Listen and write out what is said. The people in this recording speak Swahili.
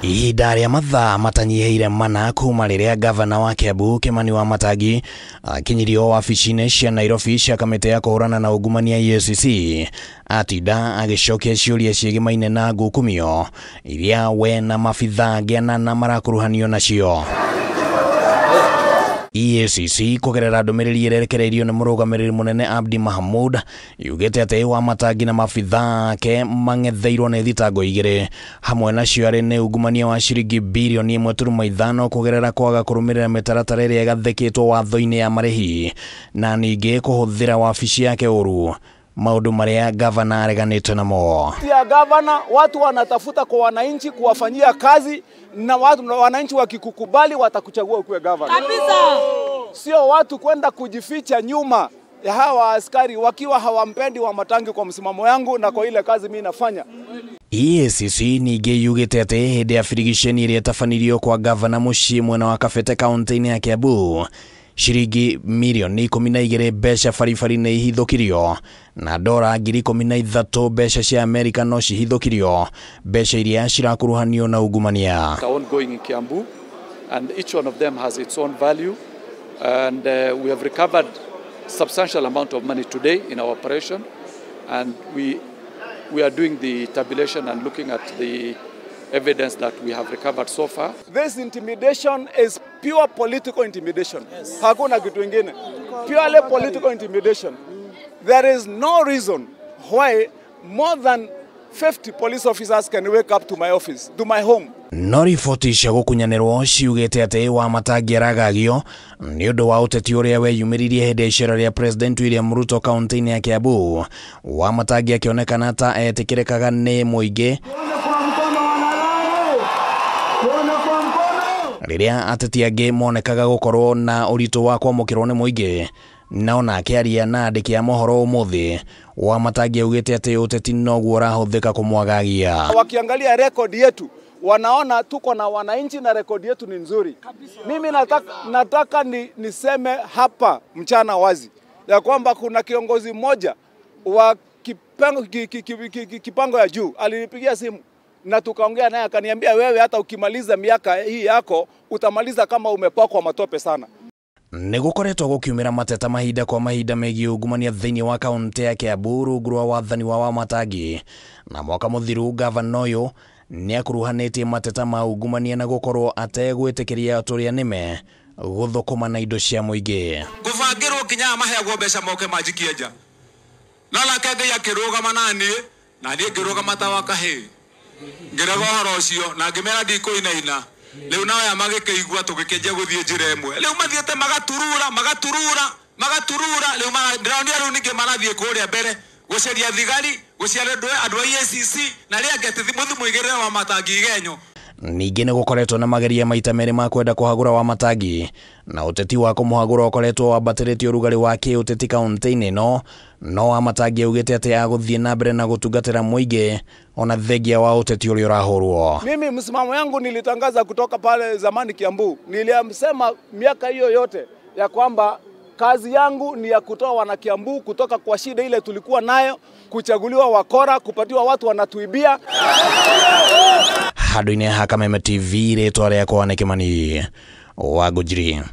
Ihinda rĩa mathaa matanyiheire mana kuma rĩrĩa gavana wa Kiambu Kimani Wamatangi akinyirio wabici-inĩ cia Nairobi cia kamĩtĩ ya kũhũrana na ungumania EACC atinda agĩcokia ciũria ciĩgimaine na ngukumio iria we na mabithaa angĩ anana marakuruhanio nacio. EACC kugerera ndũmĩrĩri ĩrekereirio nĩ mũrũgamĩrĩri mũnene Abdi Mohamud yugĩte atĩ Wamatangi na mabithaa ake mang'etheirwo nĩ thitango igĩrĩ, hamwe nacio arĩ nĩ ungumania wa ciringi birioni 1.5 kugerera kwaga kũrũmĩrĩra mĩtaratara ĩrĩa ĩgathĩkĩtwo watho-inĩ ya marĩhi na ningĩ kũhũthĩra wabici yake ũru, maũndũ marĩa gavana areganĩte namo. Ya gavana, watu wanatafuta kwa wananchi kuwafanyia kazi, na wananchi wakikukubali watakuchagua ukuwe gavana. Kabisa. Sio watu kwenda kujificha nyuma ya hawa askari wakiwa hawampendi Wamatangi kwa msimamo yangu na kwa ile kazi mimi nafanya. EACC ningĩ yugĩte atĩ hĩndĩ ya birigiceni ĩrĩa ĩtabanirio kwa gavana mũciĩ mwena wa Kabete kaunti-inĩ ya Kiambu, ciringi milioni 12 mbeca baribari nĩ ihithũkirio na dora ngiri 13 mbeca cia Amerika no cihithũkirio, mbeca iria cirakuruhanio na ungumania. Ongoing in Kiambu, and each one of them has its own value, and we have recovered substantial amount of money today in our operation, and we are doing the tabulation and looking at the evidence that we have recovered so far. This intimidation is pure political intimidation. Yes. Hakuna kitu ingine. Purely political intimidation. There is no reason why more than 50 police officers can wake up to my office, to my home. No riboti cia gũkunyanĩrwo ciugĩte atĩ Wamatangi aragagio nĩ ũndũ wa ũteti ũrĩa weyumĩririe hĩndĩ ya icera rĩa President William Ruto kaunti-inĩ ya Kiambu, Wamatangi akĩonekana ta etĩkĩrĩkaga nĩ mũingĩ rĩrĩa ateti angĩ monekaga gũkorwo na ũritũ wa kwamũkĩrwo nĩ mũingĩ. No nake aria na andĩki a mohoro ũmũthĩ, Wamatangi augĩte atĩ ũteti noguo ũrahũthĩka kũmwagagia. Wakiangalia rekodi yetu wanaona tuko na wananchi na rekodi yetu ni nzuri. Mimi nataka niseme hapa mchana wazi ya kwamba kuna kiongozi mmoja wa kipango ya juu alinipigia simu na tukaongea naye, akaniambia wewe hata ukimaliza miaka hii yako utamaliza kama umepakwa matope sana. Nĩgũkoretwo gũkiumĩra mateta mahinda kwa mahinda megiĩ ungumania thĩinĩ wa kaunti ya Kiambu rungu rwa wathani wa Wamatangi, na mwaka mũthiru gavana ũyũ nĩakuruhanĩtie mateta ma ungumania na gũkorwo ategwĩtĩkĩria tũrĩa nĩme gũthũkũma na indo cia mũingĩ. Gũbangĩrwo kinya maheagwo mbeca moke manjikie nja, no nake Ngai akĩrũgama naniĩ na niĩ ngĩrũgama ta wa kahĩĩ, ngĩrega ũhoro ũcio na ngĩmera ndikũinaina. Leo nawe amagĩkĩigua tũgĩkĩnjia gũthiĩ njĩra ĩmwe, rĩu mathiĩte magaturura rĩu ndĩronia rĩu ningĩ marathiĩ kũrĩa mbere gũcaria thigari, gũcaria andũ a EACC na rĩa ngeti mũigĩrĩre Wamatangi igenyo. Ningĩ nĩgũkoretwo na mageria maita merĩ ma kwenda kũhagũra Wamatangi, na ũteti wa kũmũhagũra ũkoretwo wambatĩrĩtie ũrugarĩ wa kĩũteti kaunti-inĩ no Wamatangi augĩte atĩ agũthiĩ na mbere na gũtungatĩra mũingĩ ona thengia wa ũteti ũrĩa ũrahũrwo. Mimi msimamo yangu nilitangaza kutoka pale zamani Kiambu, nilisema miaka hiyo yote ya kwamba kazi yangu ni ya kutoa wana Kiambu kutoka kwa shida ile tulikuwa nayo, kuchaguliwa wakora, kupatiwa watu wanatuibia. Handũ-inĩ ha Kameme TV rĩtwa rĩakwa nĩ Kimani wa Ngũnjiri.